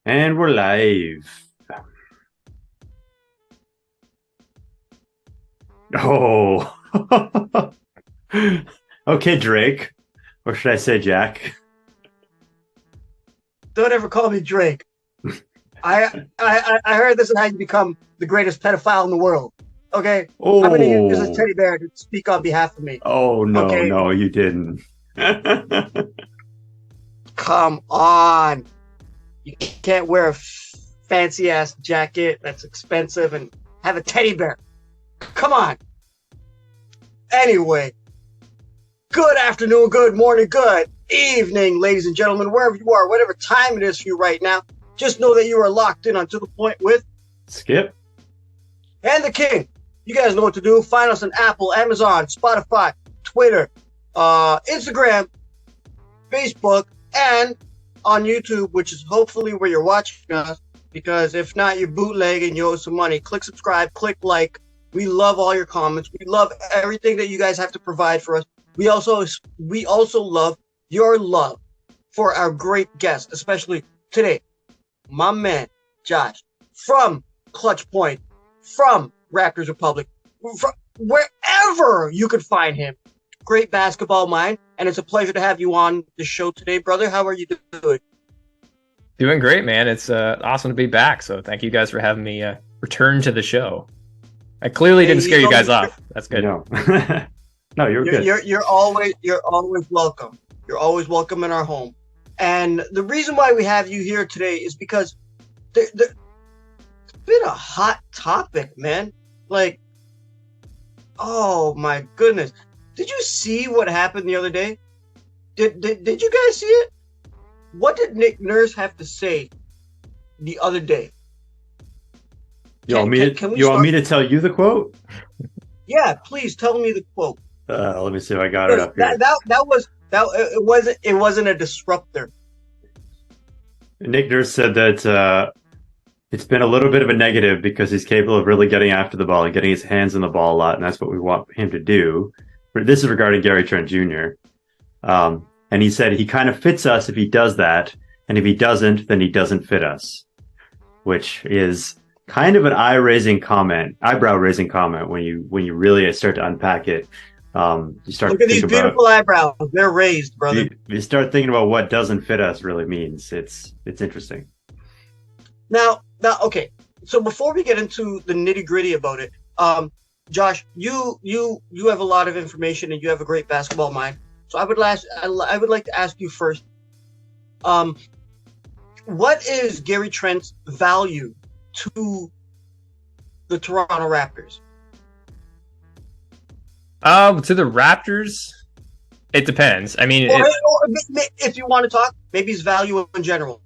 And we're live. Oh. Okay, Drake. Or should I say Jack? Don't ever call me Drake. I heard this is how you become the greatest pedophile in the world. Okay? I'm going to use this Oh. teddy bear to speak on behalf of me. Oh, no, Okay? no, you didn't. Come on. You can't wear a fancy ass jacket that's expensive and have a teddy bear. Come on. Anyway, good afternoon, good morning, good evening, ladies and gentlemen, wherever you are, whatever time it is for you right now. Just know that you are locked in on To The Point with Skip. and the King. You guys know what to do. Find us on Apple, Amazon, Spotify, Twitter, Instagram, Facebook, and on YouTube, which is hopefully where you're watching us. Because if not, you're bootlegging, you owe some money. Click subscribe, click like. We love all your comments. We love everything that you guys have to provide for us. We also love your love for our great guest, especially today, my man Josh from Clutch Point, from Raptors Republic, from wherever you could find him. Great basketball mind, and it's a pleasure to have you on the show today, brother. How are you doing? Doing great, man. It's awesome to be back. So thank you guys for having me return to the show. I clearly didn't scare you guys off. That's good. No. No, you're good. You're always welcome. You're always welcome in our home. And the reason why we have you here today is because it's been a hot topic, man. Like, oh my goodness. Did you see what happened the other day? Did you guys see it? What did Nick Nurse have to say the other day? You want me to tell you the quote? Yeah, please tell me the quote. Let me see if I got it up here. It wasn't a disruptor. Nick Nurse said that it's been a little bit of a negative because he's capable of really getting after the ball and getting his hands on the ball a lot, and that's what we want him to do. But this is regarding Gary Trent Jr. And he said he kind of fits us if he does that, and if he doesn't, then he doesn't fit us, which is kind of an eyebrow-raising comment when you really start to unpack it. You start Look at these beautiful eyebrows; they're raised, brother. You start thinking about what doesn't fit us really means. It's interesting. Now, okay. So before we get into the nitty-gritty about it, Josh, you have a lot of information and you have a great basketball mind. So I would like to ask you first, what is Gary Trent's value to the Toronto Raptors? To the Raptors, it depends. I mean, or if you want to talk, maybe his value in general.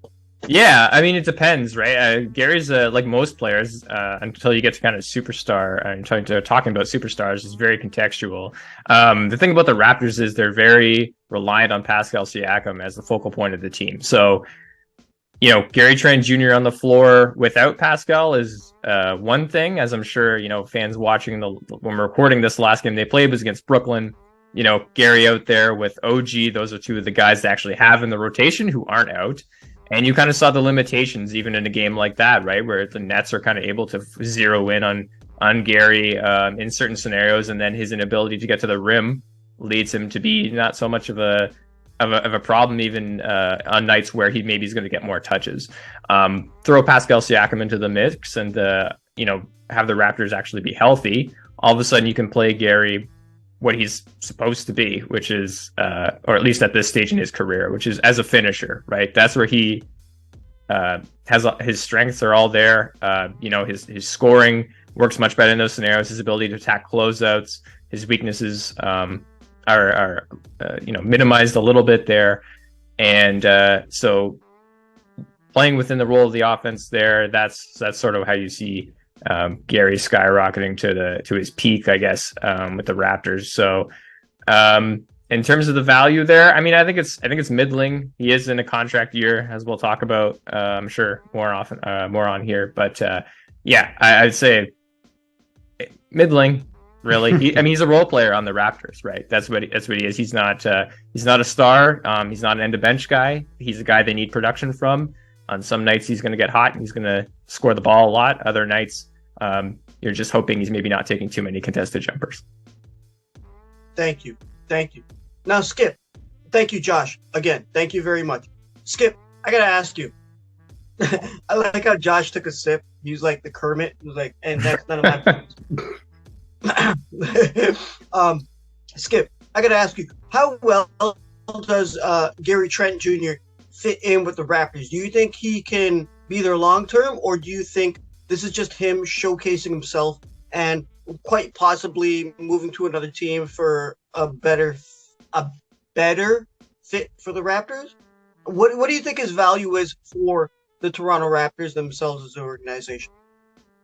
Yeah, I mean, it depends, right? Gary's like most players, until you get to kind of superstar and talking about superstars is very contextual. The thing about the Raptors is they're very reliant on Pascal Siakam as the focal point of the team. So, Gary Trent Jr. on the floor without Pascal is one thing, as I'm sure, fans watching when we're recording this, last game they played was against Brooklyn. Gary out there with OG, those are two of the guys they actually have in the rotation who aren't out. And you kind of saw the limitations even in a game like that, right? Where the Nets are kind of able to zero in on Gary in certain scenarios, and then his inability to get to the rim leads him to be not so much of a problem even on nights where he's going to get more touches. Throw Pascal Siakam into the mix and have the Raptors actually be healthy. All of a sudden you can play Gary what he's supposed to be, which is, or at least at this stage in his career, which is as a finisher, right? That's where he has his strengths are all there. His scoring works much better in those scenarios. His ability to attack closeouts, his weaknesses are minimized a little bit there, and so playing within the role of the offense there, that's sort of how you see Gary skyrocketing to his peak, I guess, with the Raptors. So in terms of the value there, I mean, I think it's middling. He is in a contract year, as we'll talk about, I'm sure more on here. But I'd say middling. Really, he's a role player on the Raptors, right? That's what he is. He's not a star. He's not an end of bench guy. He's a guy they need production from. On some nights he's going to get hot and he's going to score the ball a lot. Other nights you're just hoping he's maybe not taking too many contested jumpers. Thank you. Now, Skip. Thank you, Josh. Again, thank you very much. Skip, I got to ask you. I like how Josh took a sip. He was like the Kermit. He was like, and that's none of my business. Skip, I got to ask you, how well does Gary Trent Jr. fit in with the Raptors? Do you think he can be there long term, or do you think this is just him showcasing himself and quite possibly moving to another team for a better fit for the Raptors? What do you think his value is for the Toronto Raptors themselves as an organization?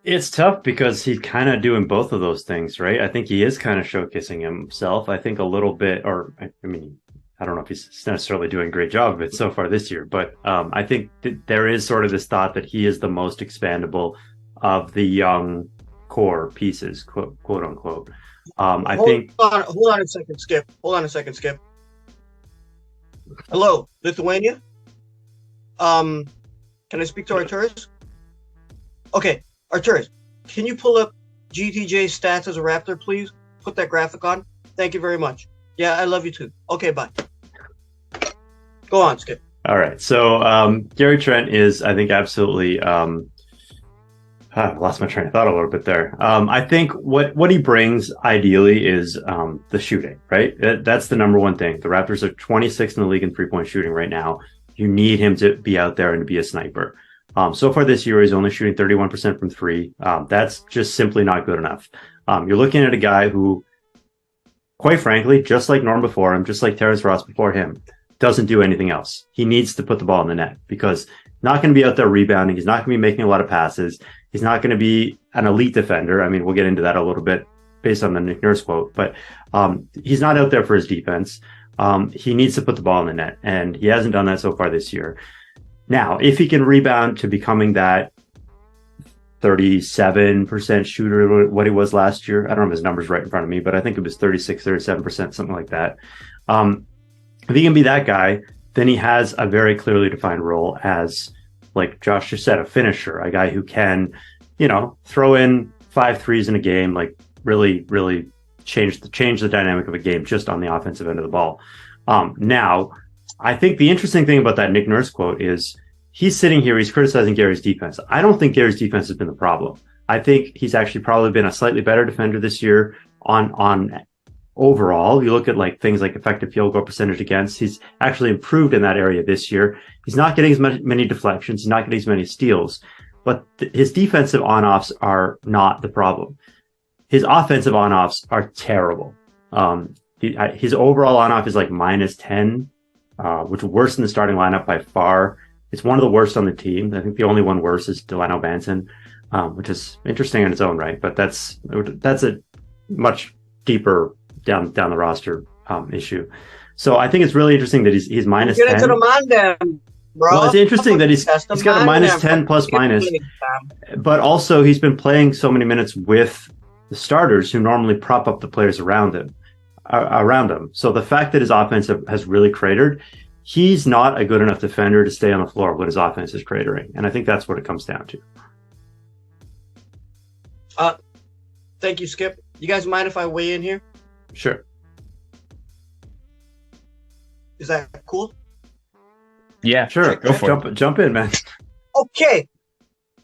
It's tough because he's kind of doing both of those things, right? I think he is kind of showcasing himself. I think a little bit, or I mean, I don't know if he's necessarily doing a great job of it so far this year, but I think there is sort of this thought that he is the most expandable of the young core pieces, quote unquote. Hold on a second, Skip. Hello, Lithuania. Can I speak to Arturas? Okay, Arturas, can you pull up GTJ's stats as a Raptor, please? Put that graphic on. Thank you very much. Yeah, I love you too. Okay, bye. Go on, Skip. All right. So Gary Trent is, I think, absolutely. I lost my train of thought a little bit there. I think what he brings ideally is the shooting, right? That's the number one thing. The Raptors are 26th in the league in 3-point shooting right now. You need him to be out there and to be a sniper. So far this year, he's only shooting 31% from three. That's just simply not good enough. You're looking at a guy who, quite frankly, just like Norm before him, just like Terrence Ross before him, doesn't do anything else. He needs to put the ball in the net because he's not going to be out there rebounding. He's not going to be making a lot of passes. He's not going to be an elite defender. I mean, we'll get into that a little bit based on the Nick Nurse quote, but he's not out there for his defense. He needs to put the ball in the net, and he hasn't done that so far this year. Now, if he can rebound to becoming that 37% shooter, what he was last year, I don't have his numbers right in front of me, but I think it was 36, 37%, something like that. If he can be that guy, then he has a very clearly defined role as, like Josh just said, a finisher, a guy who can, throw in 5 threes in a game, like really, really change the dynamic of a game just on the offensive end of the ball. Now, I think the interesting thing about that Nick Nurse quote is he's sitting here, he's criticizing Gary's defense. I don't think Gary's defense has been the problem. I think he's actually probably been a slightly better defender this year on overall. You look at like things like effective field goal percentage against, he's actually improved in that area this year. He's not getting as many deflections, he's not getting as many steals, but his defensive on-offs are not the problem. His offensive on-offs are terrible. His overall on-off is like -10, which is worse than the starting lineup by far. It's one of the worst on the team. I think the only one worse is Delano Banton, which is interesting in its own right, but that's a much deeper down the roster issue. So I think it's really interesting that he's -10. Get into the Mondam, bro. Well, it's interesting that he's got a -10 plus minus, but also he's been playing so many minutes with the starters who normally prop up the players around him. So the fact that his offense has really cratered, he's not a good enough defender to stay on the floor when his offense is cratering. And I think that's what it comes down to. Thank you, Skip. You guys mind if I weigh in here? Sure. Is that cool? Yeah, sure. Go for it. Jump in, man. Okay.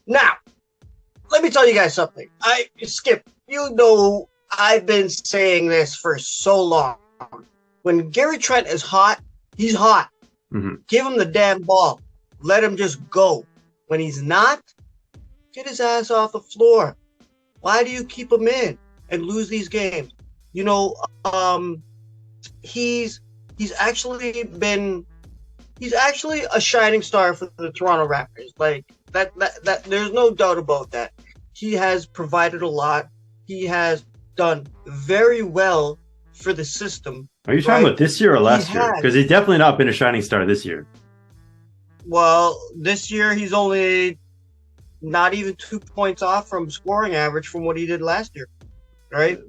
Now, let me tell you guys something. Skip, I've been saying this for so long. When Gary Trent is hot, he's hot. Mm-hmm. Give him the damn ball. Let him just go. When he's not, get his ass off the floor. Why do you keep him in and lose these games? He's actually a shining star for the Toronto Raptors. Like that there's no doubt about that. He has provided a lot. He has done very well for the system. Are you talking about this year or last year? Because he's definitely not been a shining star this year. Well, this year he's only not even 2 points off from scoring average from what he did last year, right?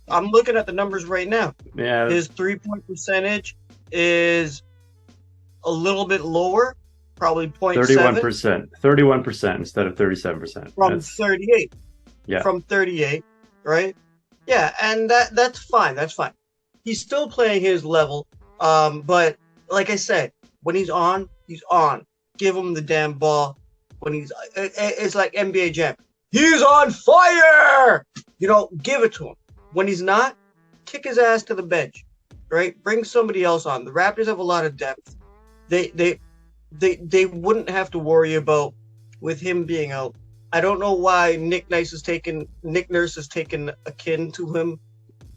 I'm looking at the numbers right now. Yeah. His 3-point percentage is a little bit lower, probably 31%. 31% instead of 37%. from 38. Yeah. From 38, right? Yeah, and that's fine. That's fine. He's still playing his level. But like I said, when he's on, he's on. Give him the damn ball. When it's like NBA Jam. He's on fire! Give it to him. When he's not, kick his ass to the bench, right? Bring somebody else on. The Raptors have a lot of depth. They wouldn't have to worry about with him being out. I don't know why Nick Nurse has taken a kin to him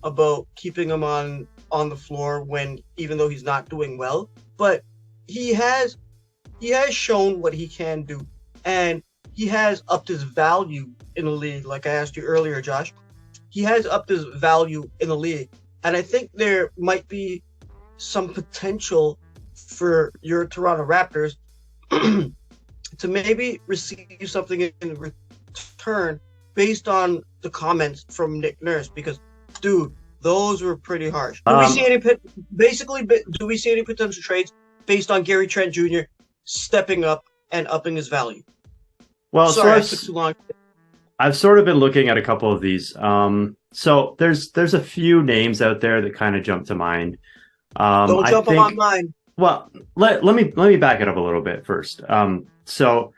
about keeping him on the floor when even though he's not doing well, but he has shown what he can do, and he has upped his value in the league. Like I asked you earlier, Josh, he has upped his value in the league, and I think there might be some potential for your Toronto Raptors to maybe receive something in return based on the comments from Nick Nurse, because, dude, those were pretty harsh. Do we see any potential trades based on Gary Trent Jr. stepping up and upping his value? Well, sorry, I took too long. I've sort of been looking at a couple of these. So there's a few names out there that kind of jump to mind. Don't jump on mine. Well, let me back it up a little bit first. So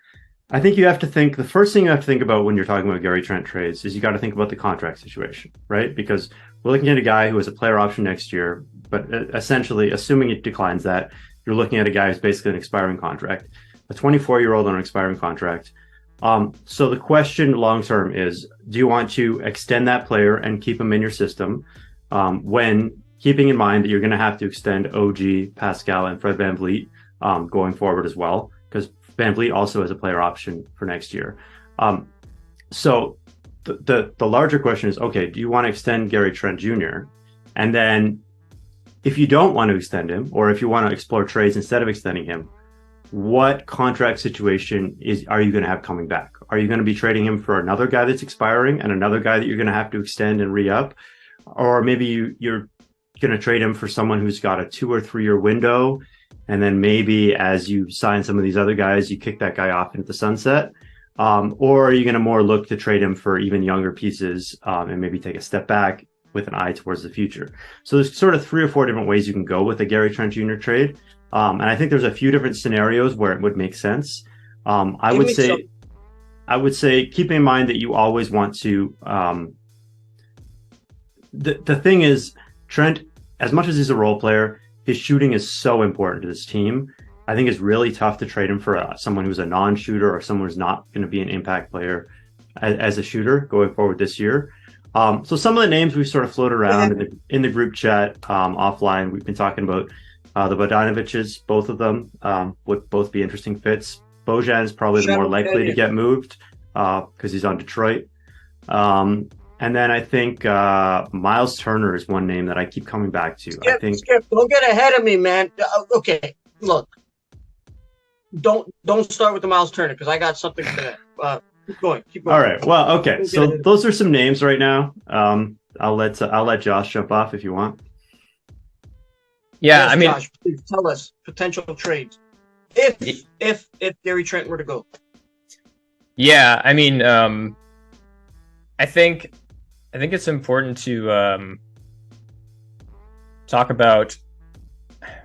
I think you have to think, the first thing you have to think about when you're talking about Gary Trent trades is you got to think about the contract situation, right? Because we're looking at a guy who has a player option next year, but essentially, assuming it declines that, you're looking at a guy who's basically an expiring contract, a 24-year-old on an expiring contract. So the question long term is, do you want to extend that player and keep him in your system when keeping in mind that you're going to have to extend OG, Pascal, and Fred VanVleet going forward as well, because VanVleet also has a player option for next year. So the larger question is, okay, do you want to extend Gary Trent Jr.? And then if you don't want to extend him, or if you want to explore trades instead of extending him, what contract situation are you going to have coming back? Are you going to be trading him for another guy that's expiring and another guy that you're going to have to extend and re-up? Or maybe you're going to trade him for someone who's got a 2 or 3 year window, and then maybe as you sign some of these other guys, you kick that guy off into the sunset? Or are you going to more look to trade him for even younger pieces and maybe take a step back with an eye towards the future? So there's sort of 3 or 4 different ways you can go with a Gary Trent Jr. trade. And I think there's a few different scenarios where it would make sense. I would say keep in mind that you always want to, the thing is, Trent, as much as he's a role player, his shooting is so important to this team. I think it's really tough to trade him for someone who's a non-shooter or someone who's not going to be an impact player as a shooter going forward this year. So some of the names we've sort of floated around in the group chat offline, we've been talking about the Bogdanoviches, both of them would both be interesting fits. Bojan is probably the more likely to get moved because he's on Detroit. And then I think Miles Turner is one name that I keep coming back to. Skip, don't get ahead of me, man. Okay, look, don't start with the Miles Turner because I got something for that. Keep going. All right. Well, okay. So those are some names right now. I'll let Josh jump off if you want. Yeah, yes, I mean, Josh, please tell us potential trades if Gary Trent were to go. Yeah, I mean, I think it's important to talk about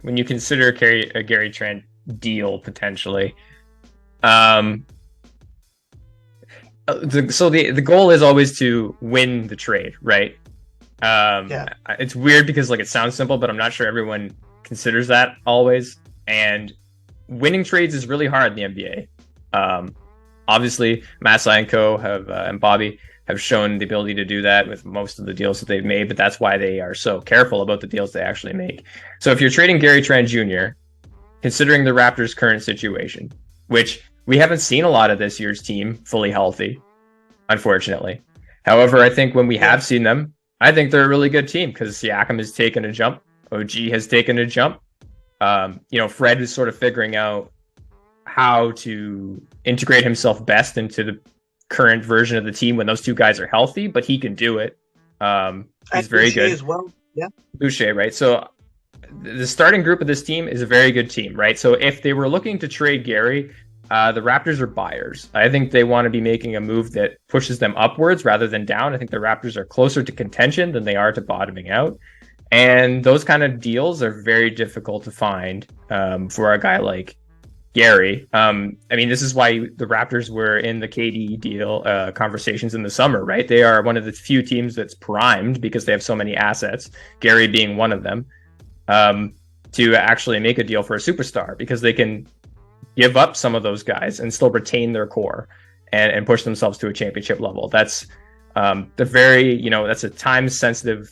when you consider a Gary Trent deal potentially. So the goal is always to win the trade, right? It's weird because like it sounds simple, but I'm not sure everyone considers that always. And winning trades is really hard in the NBA. Obviously, Masai and Co. and Bobby have shown the ability to do that with most of the deals that they've made, but that's why they are so careful about the deals they actually make. So if you're trading Gary Trent Jr., considering the Raptors' current situation, which we haven't seen a lot of this year's team fully healthy, unfortunately. However, I think when we have seen them, I think they're a really good team because Siakam has taken a jump. OG has taken a jump. Fred is sort of figuring out how to integrate himself best into the current version of the team when those two guys are healthy, but he can do it. He's very good as well. Yeah. Boucher, right? So the starting group of this team is a very good team, right? So if they were looking to trade Gary, the Raptors are buyers. I think they want to be making a move that pushes them upwards rather than down. I think the Raptors are closer to contention than they are to bottoming out. And those kind of deals are very difficult to find for a guy like Gary. I mean, this is why the Raptors were in the KD deal conversations in the summer, right? They are one of the few teams that's primed because they have so many assets, Gary being one of them, to actually make a deal for a superstar because they can give up some of those guys and still retain their core and push themselves to a championship level. That's that's a time sensitive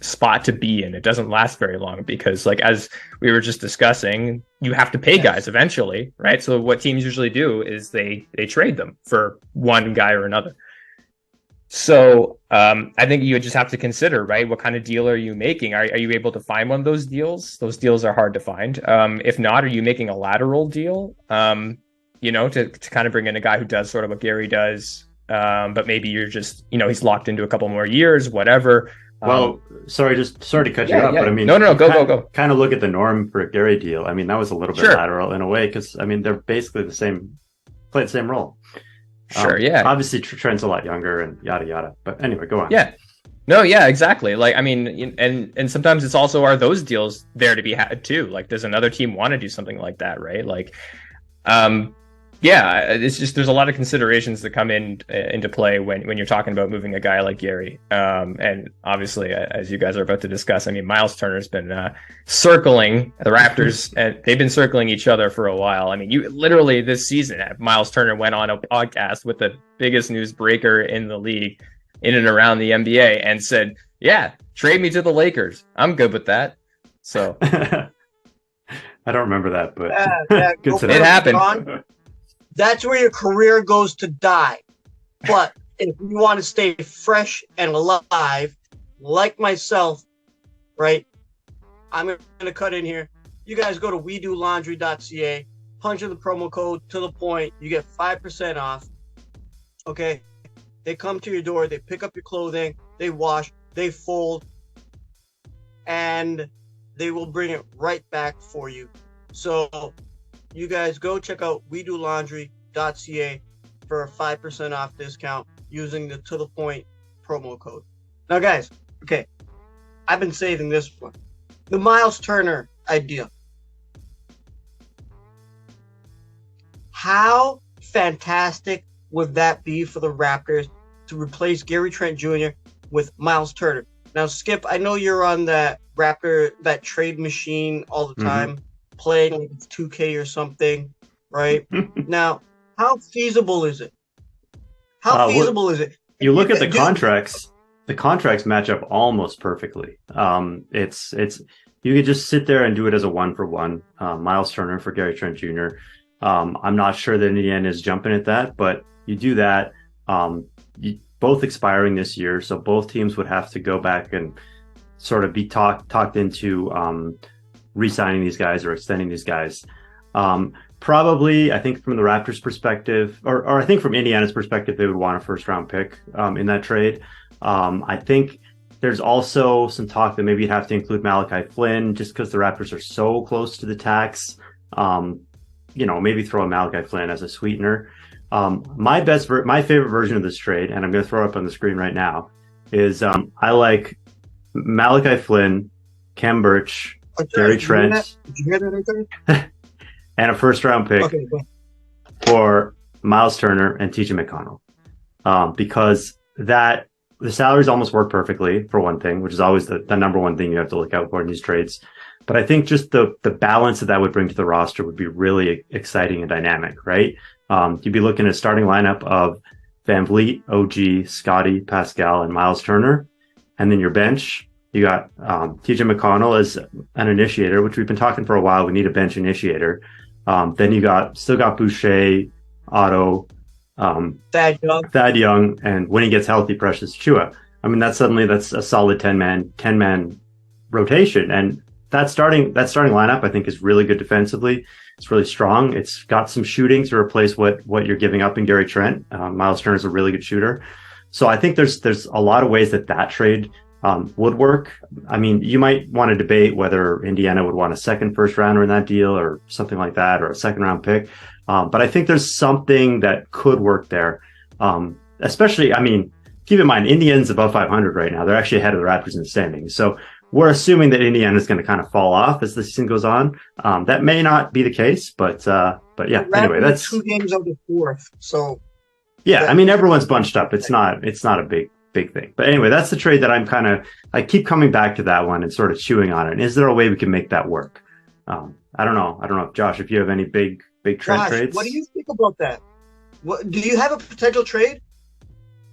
spot to be in. It doesn't last very long because, like, as we were just discussing, you have to pay guys eventually, right? So what teams usually do is they trade them for one guy or another. So I think you just have to consider, right? What kind of deal are you making? Are you able to find one of those deals? Those deals are hard to find. If not, are you making a lateral deal, to kind of bring in a guy who does sort of what Gary does, but maybe you're just, he's locked into a couple more years, whatever. Well, sorry to cut you up, but I mean, no, go. Kind of look at the norm for a Gary deal. I mean, that was a little bit lateral in a way because I mean they're basically play the same role. Sure, yeah. Obviously, Trent's a lot younger and yada yada. But anyway, go on. Yeah. No, yeah, exactly. Like, I mean, and sometimes it's also, are those deals there to be had too? Like, does another team want to do something like that, right? Like, it's just there's a lot of considerations that come into play when you're talking about moving a guy like Gary. And obviously, as you guys are about to discuss, I mean, Miles Turner's been circling the Raptors, and they've been circling each other for a while. I mean, you literally this season, Miles Turner went on a podcast with the biggest news breaker in the league, in and around the NBA, and said, "Yeah, trade me to the Lakers. I'm good with that." So I don't remember that, but it happened. That's where your career goes to die. But if you want to stay fresh and alive, like myself, right? I'm going to cut in here. You guys go to wedolaundry.ca, punch in the promo code to the point. You get 5% off. Okay. They come to your door. They pick up your clothing. They wash. They fold. And they will bring it right back for you. So you guys go check out wedolaundry.ca for a 5% off discount using the To The Point promo code. Now, guys, okay, I've been saving this one. The Miles Turner idea. How fantastic would that be for the Raptors to replace Gary Trent Jr. with Miles Turner? Now, Skip, I know you're on that trade machine all the time. Playing like 2K or something, right? Now, how feasible is it? You look at the contracts. The contracts match up almost perfectly. It's you could just sit there and do it as a 1-for-1. Miles Turner for Gary Trent Jr. I'm not sure that Indiana is jumping at that, but you do that. Both expiring this year, so both teams would have to go back and sort of be talked into re-signing these guys or extending these guys. Probably, I think from the Raptors' perspective, or I think from Indiana's perspective, they would want a first-round pick in that trade. I think there's also some talk that maybe you'd have to include Malachi Flynn just because the Raptors are so close to the tax. Maybe throw a Malachi Flynn as a sweetener. My favorite version of this trade, and I'm going to throw it up on the screen right now, is I like Malachi Flynn, Khem Birch, Gary Trent, did you hear that? and a first-round pick for Miles Turner and TJ McConnell, because the salaries almost work perfectly for one thing, which is always the number one thing you have to look out for in these trades. But I think just the balance that would bring to the roster would be really exciting and dynamic, right? You'd be looking at a starting lineup of Van Vliet, OG, Scotty, Pascal, and Miles Turner, and then your bench. You got TJ McConnell as an initiator, which we've been talking for a while. We need a bench initiator. Then you still got Boucher, Otto, Thad Young, and when he gets healthy, Precious Chua. I mean, that's a solid 10-man rotation. And that starting lineup, I think, is really good defensively. It's really strong. It's got some shooting to replace what you're giving up in Gary Trent. Miles Turner is a really good shooter. So I think there's a lot of ways that trade would work. I mean, you might want to debate whether Indiana would want a second first rounder in that deal or something like that, or a second round pick. But I think there's something that could work there. Especially, I mean, keep in mind, Indiana's above 500 right now. They're actually ahead of the Raptors in the standings. So we're assuming that Indiana is going to kind of fall off as the season goes on. That may not be the case, but yeah. Anyway, that's 2 games of the fourth. So yeah, I mean, everyone's bunched up. It's not a big thing. But anyway, that's the trade that I keep coming back to that one and sort of chewing on it. And is there a way we can make that work? I don't know. I don't know if Josh, if you have any big Trent trades. What do you think about that? Do you have a potential trade?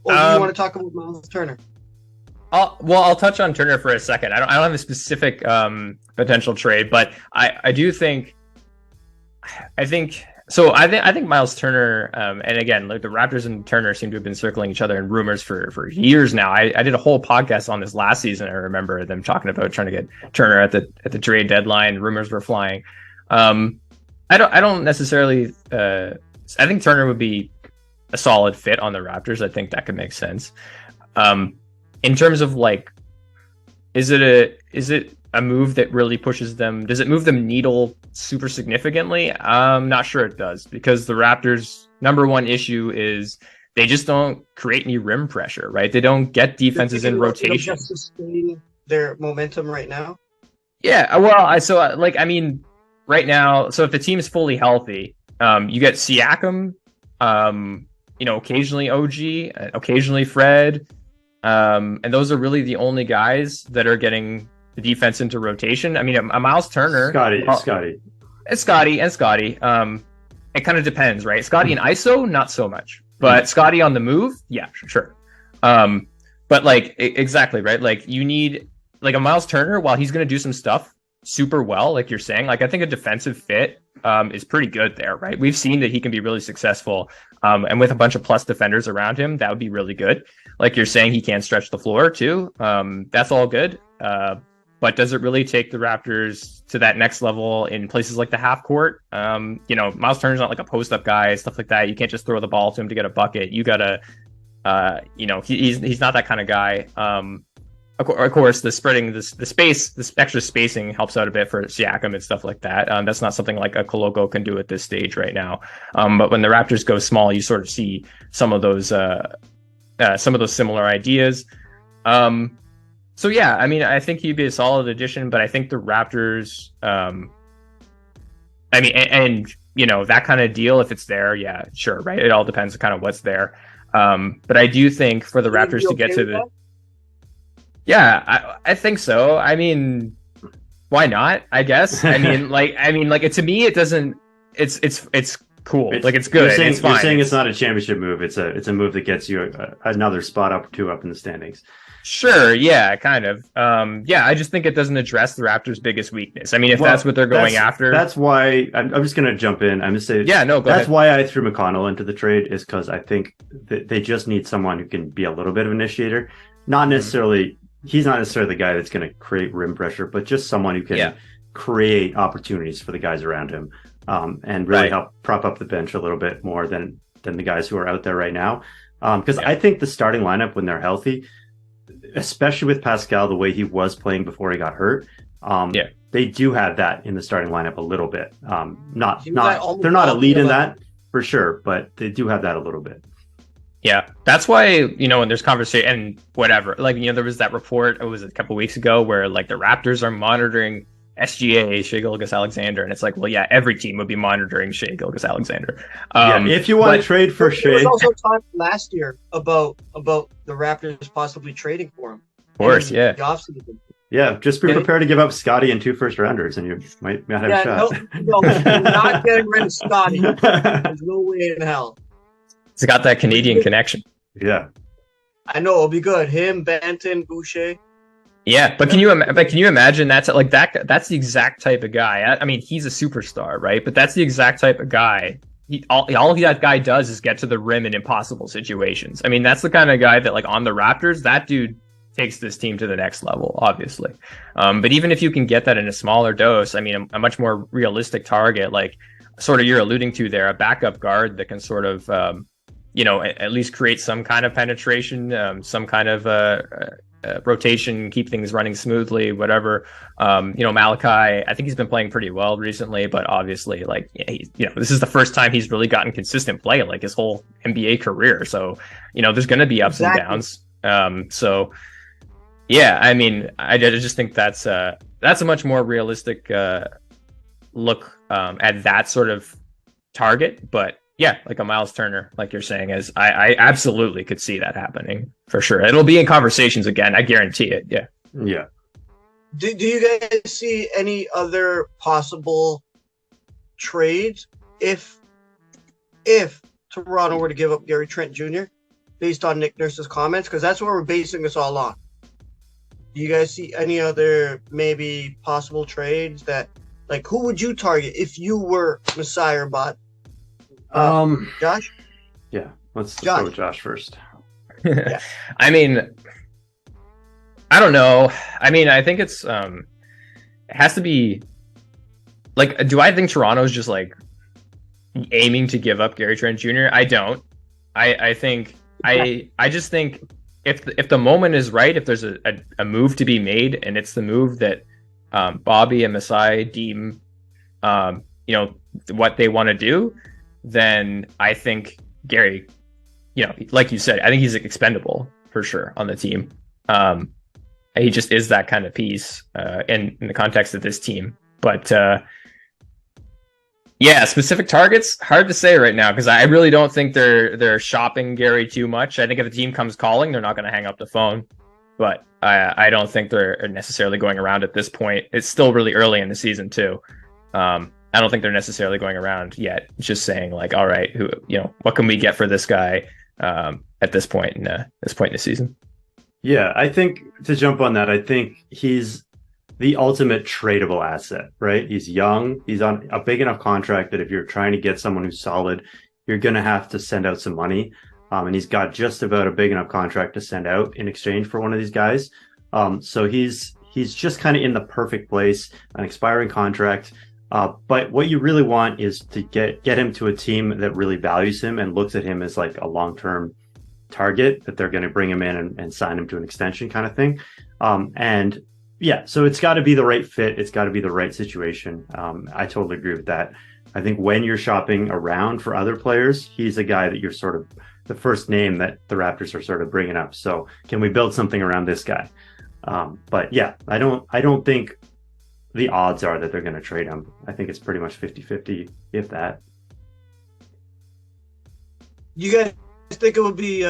Or do you want to talk about Miles Turner? I'll touch on Turner for a second. I don't have a specific potential trade, but I think Miles Turner, and again, like the Raptors and Turner seem to have been circling each other in rumors for years now. I did a whole podcast on this last season. I remember them talking about trying to get Turner at the trade deadline. Rumors were flying. I don't necessarily. I think Turner would be a solid fit on the Raptors. I think that could make sense. In terms of like, is it a move that really pushes them? Does it move them needle super significantly? I'm not sure it does, because the Raptors' number one issue is they just don't create any rim pressure, right? They don't get defenses in rotation. Just sustain their momentum right now. Yeah, well, I mean, right now, so if the team's fully healthy, you get Siakam, occasionally OG, occasionally Fred, and those are really the only guys that are getting the defense into rotation. I mean, a Miles Turner, Scotty. It's Scotty. It kind of depends, right? Scotty and ISO, not so much, but Scotty on the move, yeah, sure. But like exactly right. Like you need like a Miles Turner, while he's going to do some stuff super well, like you're saying. Like I think a defensive fit is pretty good there, right? We've seen that he can be really successful, and with a bunch of plus defenders around him, that would be really good. Like you're saying, he can stretch the floor too. That's all good. But does it really take the Raptors to that next level in places like the half court? Miles Turner's not like a post up guy, stuff like that. You can't just throw the ball to him to get a bucket. You gotta, he's not that kind of guy. Of course, the spreading this extra spacing helps out a bit for Siakam and stuff like that. That's not something like a Koloko can do at this stage right now. But when the Raptors go small, you sort of see some of those similar ideas. So yeah, I mean, I think he'd be a solid addition, but I think the Raptors, that kind of deal, if it's there, yeah, sure, right. It all depends on kind of what's there. But I do think for the Raptors to get to the. Yeah, I think so. I mean, why not? I guess. I mean, to me, it doesn't. It's cool. It's good. It's fine. You're saying it's not a championship move. It's a move that gets you another spot up in the standings. Sure. Yeah. Kind of. I just think it doesn't address the Raptors' biggest weakness. I mean, if that's what they're going after, that's why I'm just going to jump in. I'm just saying. Yeah. No. Go that's ahead. Why I threw McConnell into the trade, is because I think that they just need someone who can be a little bit of an initiator. Not necessarily. He's not necessarily the guy that's going to create rim pressure, but just someone who can create opportunities for the guys around him, and really help prop up the bench a little bit more than the guys who are out there right now. Because I think the starting lineup, when they're healthy, especially with Pascal, the way he was playing before he got hurt, they do have that in the starting lineup a little bit. They're not elite in that for sure, but they do have that a little bit. Yeah, that's why, when there's conversation and whatever, there was that report, it was a couple weeks ago, where like the Raptors are monitoring SGA, Shai Gilgeous-Alexander, and it's like, well, yeah, every team would be monitoring Shai Gilgeous-Alexander. If you want to trade for Shai. There was also talk last year about the Raptors possibly trading for him. Of course, yeah. The offseason. Yeah, just be prepared to give up Scotty and 2 first rounders, and you might have a shot. No, we're not getting rid of Scotty. There's no way in hell. It's got that Canadian connection. Yeah, I know it'll be good. Him, Banton, Boucher. Yeah, but can you imagine that's like that? That's the exact type of guy. I mean, he's a superstar, right? But that's the exact type of guy. All that guy does is get to the rim in impossible situations. I mean, that's the kind of guy that, like, on the Raptors, that dude takes this team to the next level, obviously. But even if you can get that in a smaller dose, I mean, a much more realistic target, like sort of you're alluding to there, a backup guard that can sort of at least create some kind of penetration, some kind of rotation, keep things running smoothly, whatever. Malachi, I think he's been playing pretty well recently, but obviously, like, this is the first time he's really gotten consistent play, like his whole NBA career. So, there's going to be ups and downs. So, yeah, I mean, I just think that's a much more realistic look at that sort of target. But yeah, like a Miles Turner, like you're saying, is I absolutely could see that happening for sure. It'll be in conversations again. I guarantee it. Yeah. Yeah. Do you guys see any other possible trades if Toronto were to give up Gary Trent Jr. based on Nick Nurse's comments? Because that's what we're basing this all on. Do you guys see any other maybe possible trades that, like, who would you target if you were Messiah Bot? Josh? Yeah, let's go with Josh first. Yeah. I mean, I don't know. I mean, I think it has to be like, do I think Toronto's just like aiming to give up Gary Trent Jr.? I don't. I just think if the moment is right, if there's a move to be made, and it's the move that Bobby and Masai deem what they want to do, then I think Gary, like you said, I think he's expendable for sure on the team. He just is that kind of piece in the context of this team. But yeah, specific targets, hard to say right now, because I really don't think they're shopping Gary too much. I think if the team comes calling, they're not going to hang up the phone. But I don't think they're necessarily going around at this point. It's still really early in the season too. I don't think they're necessarily going around yet. Just saying like, all right, what can we get for this guy at this point in the season? Yeah, I think to jump on that, I think he's the ultimate tradable asset, right? He's young. He's on a big enough contract that if you're trying to get someone who's solid, you're going to have to send out some money. And he's got just about a big enough contract to send out in exchange for one of these guys. So he's just kind of in the perfect place, an expiring contract. But what you really want is to get him to a team that really values him and looks at him as like a long-term target, that they're going to bring him in and sign him to an extension kind of thing. And yeah, so it's got to be the right fit. It's got to be the right situation. I totally agree with that. I think when you're shopping around for other players, he's a guy that you're sort of the first name that the Raptors are sort of bringing up. So can we build something around this guy? But yeah, I don't think the odds are that they're going to trade him. I think it's pretty much 50-50, if that. You guys think it would be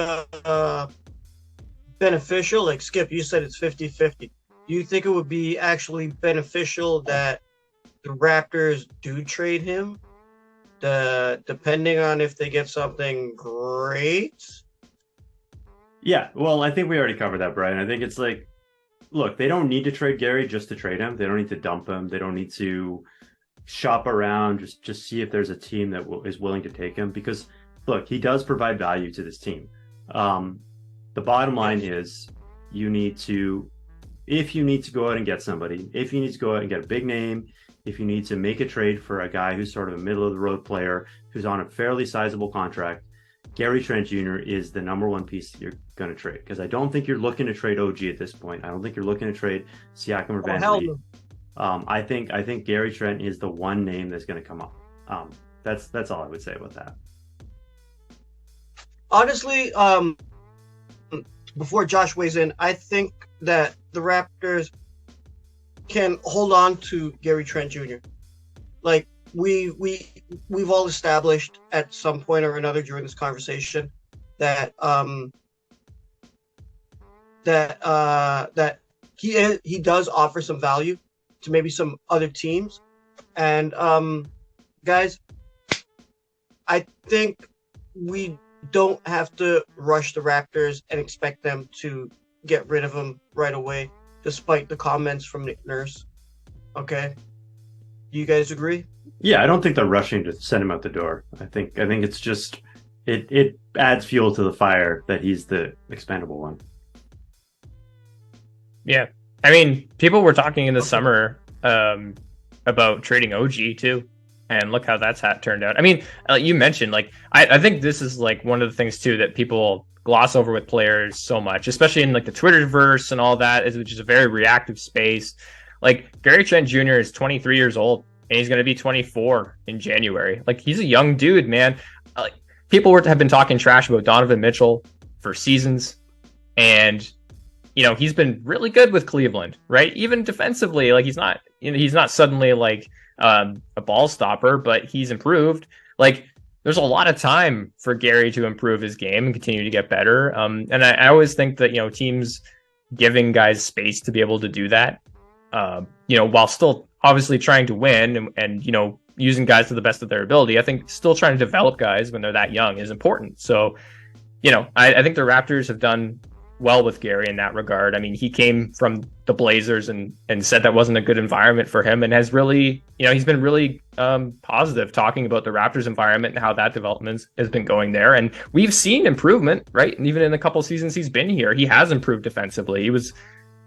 beneficial? Like Skip, you said it's 50-50. Do you think it would be actually beneficial that the Raptors do trade him, depending on if they get something great? Yeah, well, I think we already covered that, Brian. I think it's like, look, they don't need to trade Gary just to trade him. They don't need to dump him. They don't need to shop around, just see if there's a team that is willing to take him. Because, look, he does provide value to this team. The bottom line is if you need to go out and get somebody, if you need to go out and get a big name, if you need to make a trade for a guy who's sort of a middle-of-the-road player who's on a fairly sizable contract, Gary Trent Jr. is the number one piece that you're going to trade. Because I don't think you're looking to trade OG at this point. I don't think you're looking to trade Siakam or Van Vliet. I think Gary Trent is the one name that's going to come up. That's all I would say about that. Honestly, before Josh weighs in, I think that the Raptors can hold on to Gary Trent Jr. Like we've all established at some point or another during this conversation that he does offer some value to maybe some other teams. And guys, I think we don't have to rush the Raptors and expect them to get rid of him right away, despite the comments from Nick Nurse. Okay, do you guys agree? Yeah, I don't think they're rushing to send him out the door. I think it's just it adds fuel to the fire that he's the expendable one. Yeah, I mean, people were talking in the summer about trading OG too, and look how that's turned out. I mean, you mentioned like I think this is like one of the things too that people gloss over with players so much, especially in like the Twitterverse and all that, which is a very reactive space. Like Gary Trent Jr. is 23 years old and he's going to be 24 in January. Like he's a young dude, man. Like people have been talking trash about Donovan Mitchell for seasons, and he's been really good with Cleveland, right? Even defensively, like he's not suddenly like a ball stopper, but he's improved. Like there's a lot of time for Gary to improve his game and continue to get better. And I always think that teams giving guys space to be able to do that, while still obviously trying to win and using guys to the best of their ability. I think still trying to develop guys when they're that young is important. So, I think the Raptors have done well with Gary in that regard. I mean, he came from the Blazers and said that wasn't a good environment for him, and has really, he's been really positive talking about the Raptors environment and how that development has been going there. And we've seen improvement, right? And even in the couple seasons he's been here, he has improved defensively. He was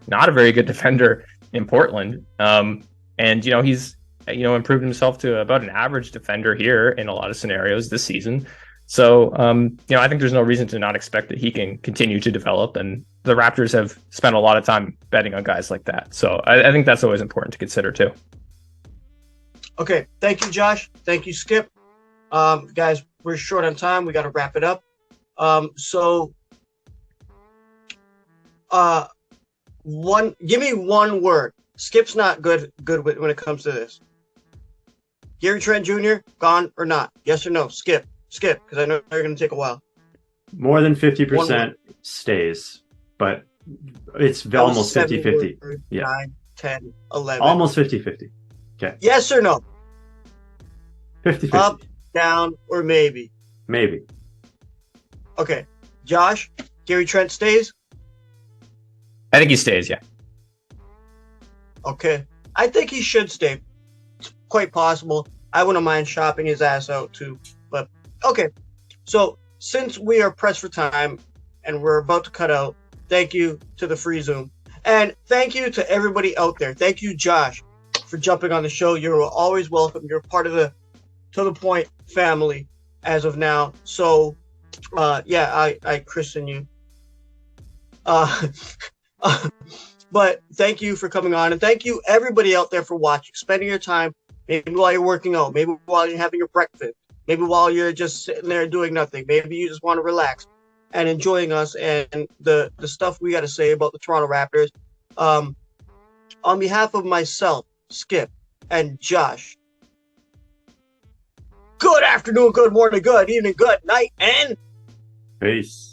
not a very good defender in Portland. And he's, improved himself to about an average defender here in a lot of scenarios this season. So, I think there's no reason to not expect that he can continue to develop. And the Raptors have spent a lot of time betting on guys like that. So I think that's always important to consider too. Okay. Thank you, Josh. Thank you, Skip. Guys, we're short on time. We got to wrap it up. Give me one word. Skip's not good when it comes to this. Gary Trent Jr., gone or not? Yes or no? Skip, because I know they're going to take a while. More than 50% stays, but it's almost 50-50. Yeah. 9, 10, 11. Almost 50-50. Okay. Yes or no? 50-50. Up, down, or maybe? Maybe. Okay. Josh, Gary Trent stays? I think he stays, yeah. Okay. I think he should stay. It's quite possible. I wouldn't mind shopping his ass out too. But okay. So since we are pressed for time and we're about to cut out, thank you to the free Zoom. And thank you to everybody out there. Thank you, Josh, for jumping on the show. You're always welcome. You're part of the To The Point family as of now. So I christen you. But thank you for coming on, and thank you everybody out there for watching, spending your time, maybe while you're working out, maybe while you're having your breakfast, maybe while you're just sitting there doing nothing, maybe you just want to relax and enjoying us and the stuff we got to say about the Toronto Raptors. On behalf of myself, Skip, and Josh, good afternoon, good morning, good evening, good night, and peace.